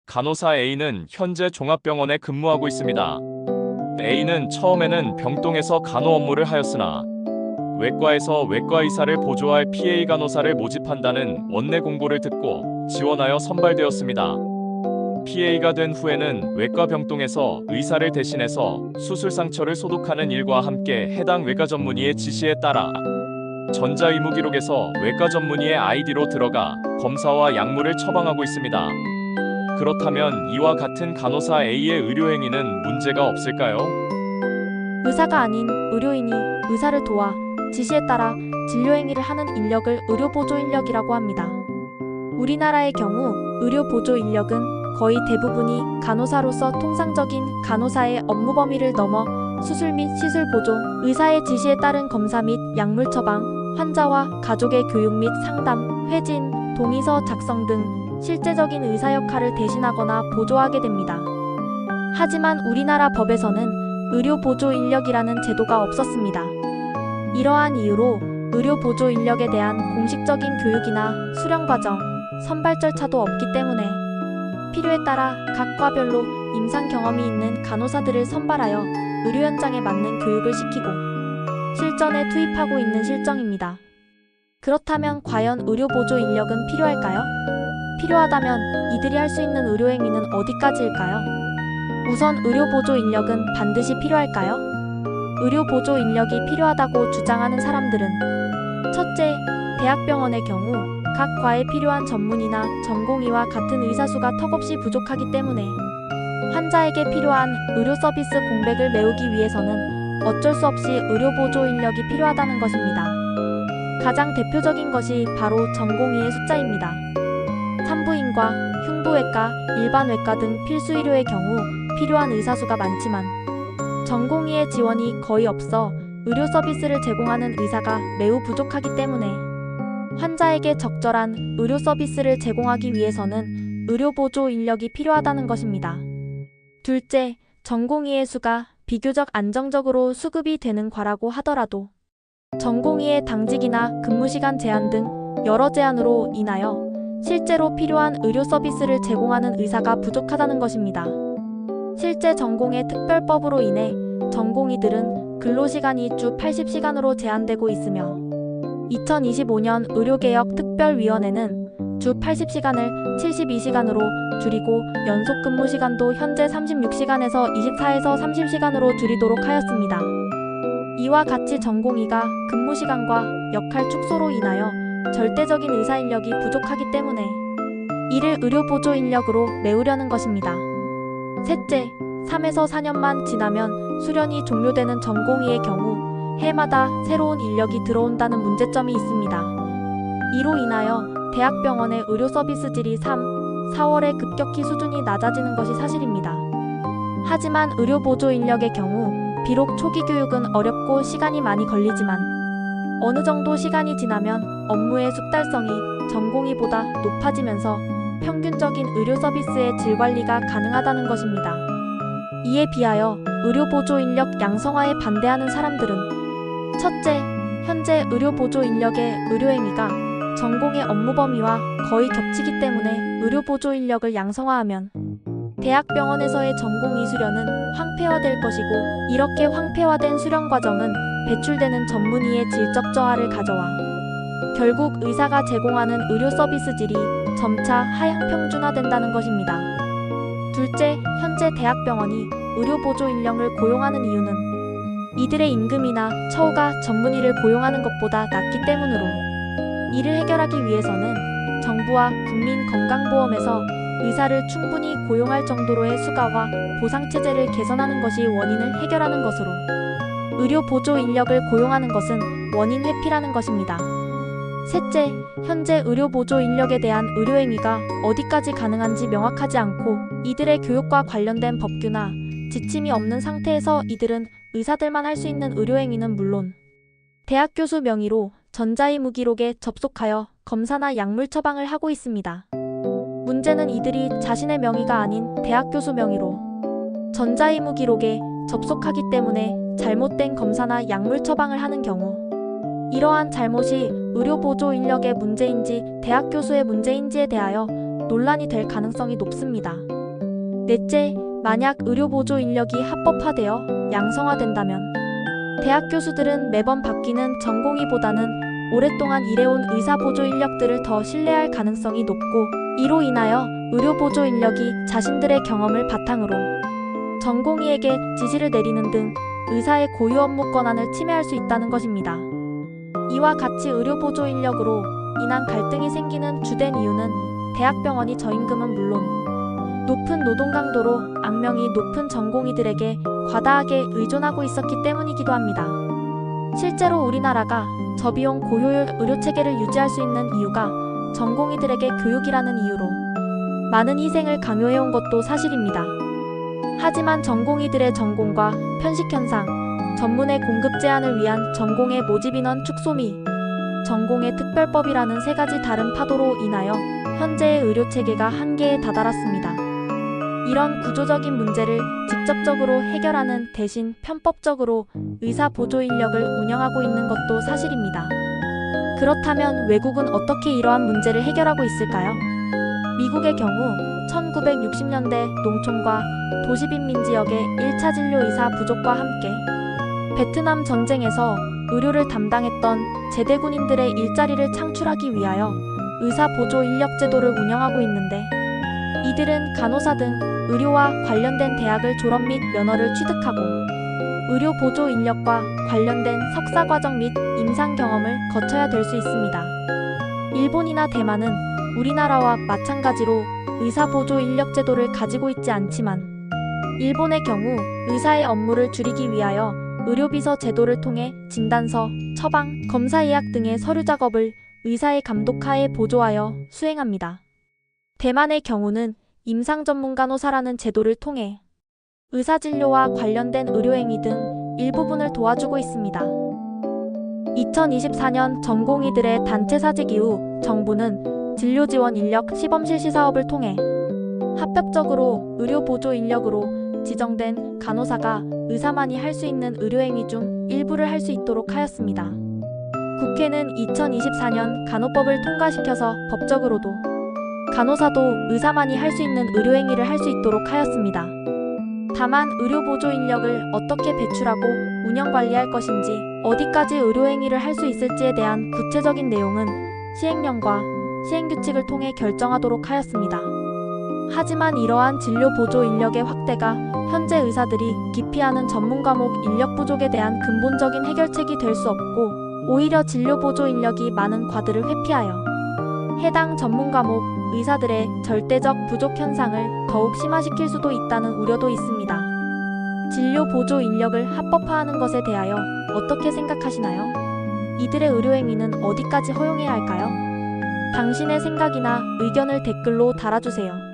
간호사 A는 현재 종합병원에 근무하고 있습니다. A는 처음에는 병동에서 간호 업무를 하였으나 외과에서 외과의사를 보조할 PA 간호사를 모집한다는 원내 공고를 듣고 지원하여 선발되었습니다. PA가 된 후에는 외과 병동에서 의사를 대신해서 수술 상처를 소독하는 일과 함께 해당 외과 전문의의 지시에 따라 전자의무 기록에서 외과 전문의의 아이디로 들어가 검사와 약물을 처방하고 있습니다. 그렇다면 이와 같은 간호사 A의 의료행위는 문제가 없을까요? 의사가 아닌 의료인이 의사를 도와 지시에 따라 진료행위를 하는 인력을 의료보조 인력이라고 합니다. 우리나라의 경우 의료보조 인력은 거의 대부분이 간호사로서 통상적인 간호사의 업무 범위를 넘어 수술 및 시술 보조, 의사의 지시에 따른 검사 및 약물 처방, 환자와 가족의 교육 및 상담, 회진, 동의서 작성 등 실제적인 의사 역할을 대신하거나 보조하게 됩니다. 하지만 우리나라 법에서는 의료보조 인력이라는 제도가 없었습니다. 이러한 이유로 의료보조 인력에 대한 공식적인 교육이나 수련 과정, 선발 절차도 없기 때문에 필요에 따라 각 과별로 임상 경험이 있는 간호사들을 선발하여 의료 현장에 맞는 교육을 시키고 실전에 투입하고 있는 실정입니다. 그렇다면 과연 의료보조 인력은 필요할까요? 필요하다면 이들이 할 수 있는 의료행위는 어디까지일까요? 우선 의료보조 인력은 반드시 필요할까요? 의료보조 인력이 필요하다고 주장하는 사람들은 첫째, 대학병원의 경우 각 과에 필요한 전문의나 전공의와 같은 의사 수가 턱없이 부족하기 때문에 환자에게 필요한 의료 서비스 공백을 메우기 위해서는 어쩔 수 없이 의료보조 인력이 필요하다는 것입니다. 가장 대표적인 것이 바로 전공의의 숫자입니다. 산부인과, 흉부외과, 일반외과 등 필수 의료의 경우 필요한 의사 수가 많지만 전공의의 지원이 거의 없어 의료 서비스를 제공하는 의사가 매우 부족하기 때문에 환자에게 적절한 의료 서비스를 제공하기 위해서는 의료보조 인력이 필요하다는 것입니다. 둘째, 전공의의 수가 비교적 안정적으로 수급이 되는 과라고 하더라도 전공의의 당직이나 근무시간 제한 등 여러 제한으로 인하여 실제로 필요한 의료 서비스를 제공하는 의사가 부족하다는 것입니다. 실제 전공의 특별법으로 인해 전공의들은 근로시간이 주 80시간으로 제한되고 있으며 2025년 의료개혁 특별위원회는 주 80시간을 72시간으로 줄이고 연속 근무시간도 현재 36시간에서 24에서 30시간으로 줄이도록 하였습니다. 이와 같이 전공의가 근무시간과 역할 축소로 인하여 절대적인 의사 인력이 부족하기 때문에 이를 의료보조 인력으로 메우려는 것입니다. 셋째, 3에서 4년만 지나면 수련이 종료되는 전공의의 경우 해마다 새로운 인력이 들어온다는 문제점이 있습니다. 이로 인하여 대학병원의 의료 서비스 질이 3, 4월에 급격히 수준이 낮아지는 것이 사실입니다. 하지만 의료보조 인력의 경우 비록 초기 교육은 어렵고 시간이 많이 걸리지만 어느 정도 시간이 지나면 업무의 숙달성이 전공의보다 높아지면서 평균적인 의료 서비스의 질 관리가 가능하다는 것입니다. 이에 비하여 의료보조 인력 양성화에 반대하는 사람들은 첫째, 현재 의료보조 인력의 의료행위가 전공의 업무 범위와 거의 겹치기 때문에 의료보조 인력을 양성화하면 대학병원에서의 전공의 수련은 황폐화될 것이고 이렇게 황폐화된 수련 과정은 배출되는 전문의의 질적 저하를 가져와 결국 의사가 제공하는 의료 서비스 질이 점차 하향 평준화된다는 것입니다. 둘째, 현재 대학병원이 의료보조 인력을 고용하는 이유는 이들의 임금이나 처우가 전문의를 고용하는 것보다 낮기 때문으로 이를 해결하기 위해서는 정부와 국민건강보험에서 의사를 충분히 고용할 정도로의 수가와 보상체제를 개선하는 것이 원인을 해결하는 것으로 의료보조 인력을 고용하는 것은 원인 회피라는 것입니다. 셋째, 현재 의료보조 인력에 대한 의료행위가 어디까지 가능한지 명확하지 않고 이들의 교육과 관련된 법규나 지침이 없는 상태에서 이들은 의사들만 할 수 있는 의료행위는 물론 대학 교수 명의로 전자의무 기록에 접속하여 검사나 약물 처방을 하고 있습니다. 문제는 이들이 자신의 명의가 아닌 대학 교수 명의로 전자의무 기록에 접속하기 때문에 잘못된 검사나 약물 처방을 하는 경우 이러한 잘못이 의료보조 인력의 문제인지 대학 교수의 문제인지에 대하여 논란이 될 가능성이 높습니다. 넷째, 만약 의료보조 인력이 합법화되어 양성화된다면 대학 교수들은 매번 바뀌는 전공의보다는 오랫동안 일해온 의사보조 인력들을 더 신뢰할 가능성이 높고, 이로 인하여 의료보조 인력이 자신들의 경험을 바탕으로 전공의에게 지시를 내리는 등 의사의 고유 업무 권한을 침해할 수 있다는 것입니다. 이와 같이 의료보조 인력으로 인한 갈등이 생기는 주된 이유는 대학병원이 저임금은 물론 높은 노동 강도로 악명이 높은 전공의들에게 과다하게 의존하고 있었기 때문이기도 합니다. 실제로 우리나라가 저비용 고효율 의료체계를 유지할 수 있는 이유가 전공의들에게 교육이라는 이유로 많은 희생을 강요해온 것도 사실입니다. 하지만 전공의들의 전공과 편식 현상, 전문의 공급 제한을 위한 전공의 모집 인원 축소 및 전공의 특별법이라는 세 가지 다른 파도로 인하여 현재의 의료체계가 한계에 다다랐습니다. 이런 구조적인 문제를 직접적으로 해결하는 대신 편법적으로 의사 보조 인력을 운영하고 있는 것도 사실입니다. 그렇다면 외국은 어떻게 이러한 문제를 해결하고 있을까요? 미국의 경우 1960년대 농촌과 도시빈민 지역의 1차 진료 의사 부족과 함께 베트남 전쟁에서 의료를 담당했던 제대군인들의 일자리를 창출하기 위하여 의사 보조 인력 제도를 운영하고 있는데, 이들은 간호사 등 의료와 관련된 대학을 졸업 및 면허를 취득하고 의료 보조 인력과 관련된 석사 과정 및 임상 경험을 거쳐야 될 수 있습니다. 일본이나 대만은 우리나라와 마찬가지로 의사 보조 인력 제도를 가지고 있지 않지만, 일본의 경우 의사의 업무를 줄이기 위하여 의료비서 제도를 통해 진단서, 처방, 검사 예약 등의 서류 작업을 의사의 감독하에 보조하여 수행합니다. 대만의 경우는 임상 전문 간호사라는 제도를 통해 의사진료와 관련된 의료행위 등 일부분을 도와주고 있습니다. 2024년 전공의들의 단체 사직 이후 정부는 진료지원 인력 시범 실시 사업을 통해 합법적으로 의료보조 인력으로 지정된 간호사가 의사만이 할 수 있는 의료행위 중 일부를 할 수 있도록 하였습니다. 국회는 2024년 간호법을 통과시켜서 법적으로도 간호사도 의사만이 할 수 있는 의료행위를 할 수 있도록 하였습니다. 다만 의료보조 인력을 어떻게 배출하고 운영관리할 것인지, 어디까지 의료행위를 할 수 있을지에 대한 구체적인 내용은 시행령과 시행규칙을 통해 결정하도록 하였습니다. 하지만 이러한 진료보조 인력의 확대가 현재 의사들이 기피하는 전문과목 인력 부족에 대한 근본적인 해결책이 될 수 없고, 오히려 진료보조 인력이 많은 과들을 회피하여 해당 전문과목 의사들의 절대적 부족 현상을 더욱 심화시킬 수도 있다는 우려도 있습니다. 진료보조 인력을 합법화하는 것에 대하여 어떻게 생각하시나요? 이들의 의료행위는 어디까지 허용해야 할까요? 당신의 생각이나 의견을 댓글로 달아주세요.